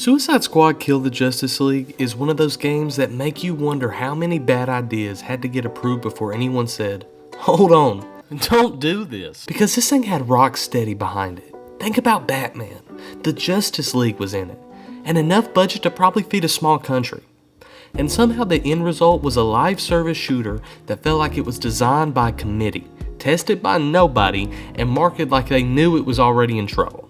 Suicide Squad Kill the Justice League is one of those games that make you wonder how many bad ideas had to get approved before anyone said, hold on, don't do this. Because this thing had Rocksteady behind it. Think about Batman. The Justice League was in it, and enough budget to probably feed a small country. And somehow the end result was a live service shooter that felt like it was designed by a committee, tested by nobody, and marketed like they knew it was already in trouble.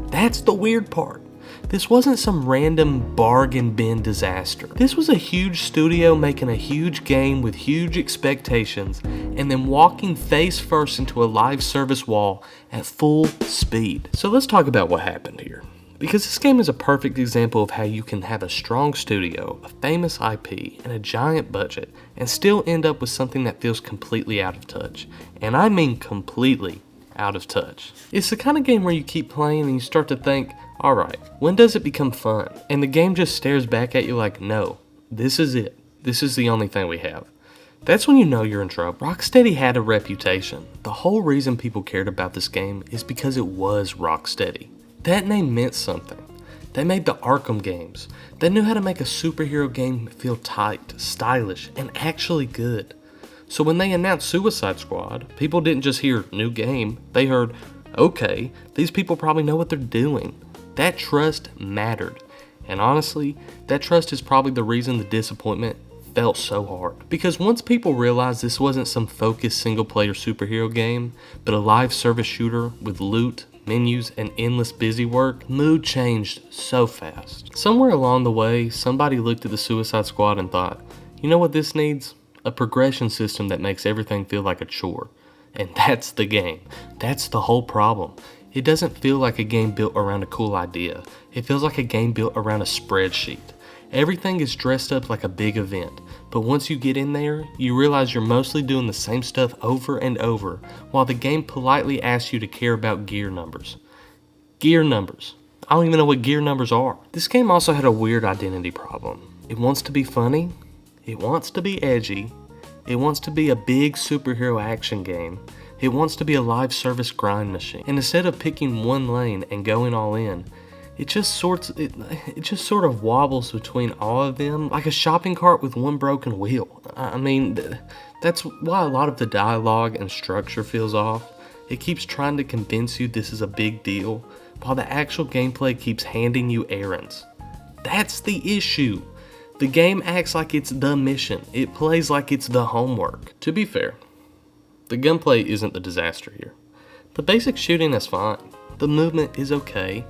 That's the weird part. This wasn't some random bargain bin disaster. This was a huge studio making a huge game with huge expectations and then walking face first into a live service wall at full speed. So let's talk about what happened here. Because this game is a perfect example of how you can have a strong studio, a famous IP, and a giant budget, and still end up with something that feels completely out of touch. And I mean completely out of touch. It's the kind of game where you keep playing and you start to think, alright, when does it become fun? And the game just stares back at you like, no, this is it. This is the only thing we have. That's when you know you're in trouble. Rocksteady had a reputation. The whole reason people cared about this game is because it was Rocksteady. That name meant something. They made the Arkham games. They knew how to make a superhero game feel tight, stylish, and actually good. So when they announced Suicide Squad, people didn't just hear new game, they heard, okay, these people probably know what they're doing. That trust mattered. And honestly, that trust is probably the reason the disappointment felt so hard. Because once people realized this wasn't some focused single-player superhero game, but a live service shooter with loot, menus, and endless busy work, mood changed so fast. Somewhere along the way, somebody looked at the Suicide Squad and thought, you know what this needs? A progression system that makes everything feel like a chore. And that's the game. That's the whole problem. It doesn't feel like a game built around a cool idea. It feels like a game built around a spreadsheet. Everything is dressed up like a big event, but once you get in there, you realize you're mostly doing the same stuff over and over, while the game politely asks you to care about gear numbers. Gear numbers. I don't even know what gear numbers are. This game also had a weird identity problem. It wants to be funny, it wants to be edgy, it wants to be a big superhero action game, it wants to be a live service grind machine. And instead of picking one lane and going all in, it just sort of wobbles between all of them like a shopping cart with one broken wheel. I mean, that's why a lot of the dialogue and structure feels off. It keeps trying to convince you this is a big deal, while the actual gameplay keeps handing you errands. That's the issue. The game acts like it's the mission. It plays like it's the homework. To be fair, the gunplay isn't the disaster here. The basic shooting is fine. The movement is okay.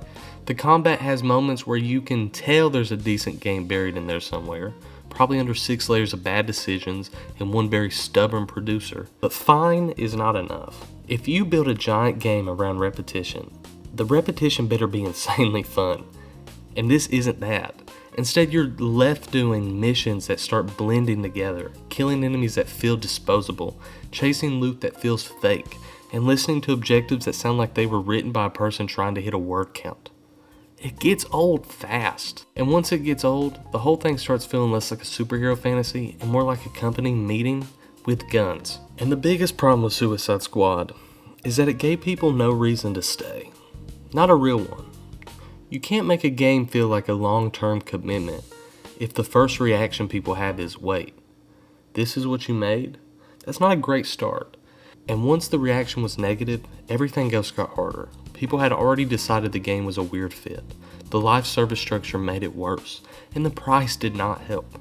The combat has moments where you can tell there's a decent game buried in there somewhere, probably under 6 layers of bad decisions and one very stubborn producer. But fine is not enough. If you build a giant game around repetition, the repetition better be insanely fun. And this isn't that. Instead, you're left doing missions that start blending together, killing enemies that feel disposable, chasing loot that feels fake, and listening to objectives that sound like they were written by a person trying to hit a word count. It gets old fast. And once it gets old, the whole thing starts feeling less like a superhero fantasy and more like a company meeting with guns. And the biggest problem with Suicide Squad is that it gave people no reason to stay. Not a real one. You can't make a game feel like a long-term commitment if the first reaction people have is, wait, this is what you made? That's not a great start. And once the reaction was negative, everything else got harder. People had already decided the game was a weird fit. The live service structure made it worse, and the price did not help.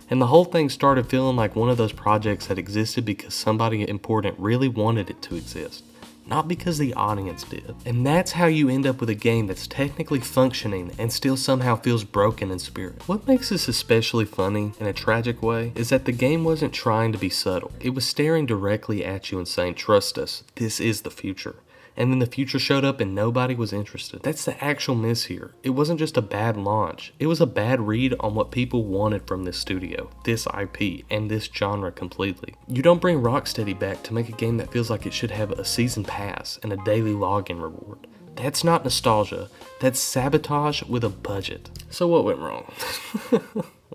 And the whole thing started feeling like one of those projects that existed because somebody important really wanted it to exist, not because the audience did. And that's how you end up with a game that's technically functioning and still somehow feels broken in spirit. What makes this especially funny in a tragic way is that the game wasn't trying to be subtle. It was staring directly at you and saying, trust us, this is the future. And then the future showed up and nobody was interested. That's the actual miss here. It wasn't just a bad launch. It was a bad read on what people wanted from this studio, this IP, and this genre completely. You don't bring Rocksteady back to make a game that feels like it should have a season pass and a daily login reward. That's not nostalgia. That's sabotage with a budget. So what went wrong?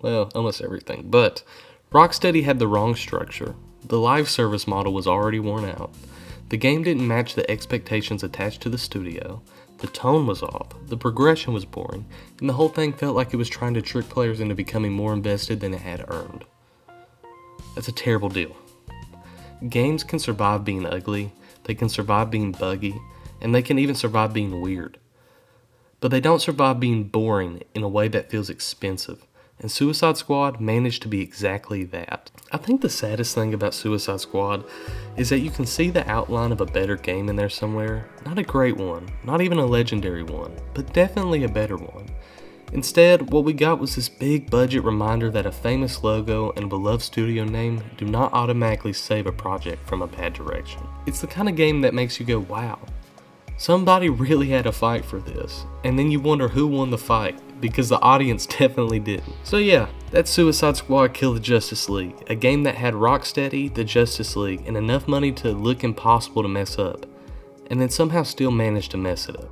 Well, almost everything. But Rocksteady had the wrong structure. The live service model was already worn out. The game didn't match the expectations attached to the studio. The tone was off, the progression was boring, and the whole thing felt like it was trying to trick players into becoming more invested than it had earned. That's a terrible deal. Games can survive being ugly, they can survive being buggy, and they can even survive being weird. But they don't survive being boring in a way that feels expensive, and Suicide Squad managed to be exactly that. I think the saddest thing about Suicide Squad is that you can see the outline of a better game in there somewhere. Not a great one, not even a legendary one, but definitely a better one. Instead, what we got was this big budget reminder that a famous logo and a beloved studio name do not automatically save a project from a bad direction. It's the kind of game that makes you go, wow, somebody really had a fight for this, and then you wonder who won the fight, because the audience definitely didn't. So yeah, that's Suicide Squad Kill the Justice League, a game that had Rocksteady, the Justice League, and enough money to look impossible to mess up, and then somehow still managed to mess it up.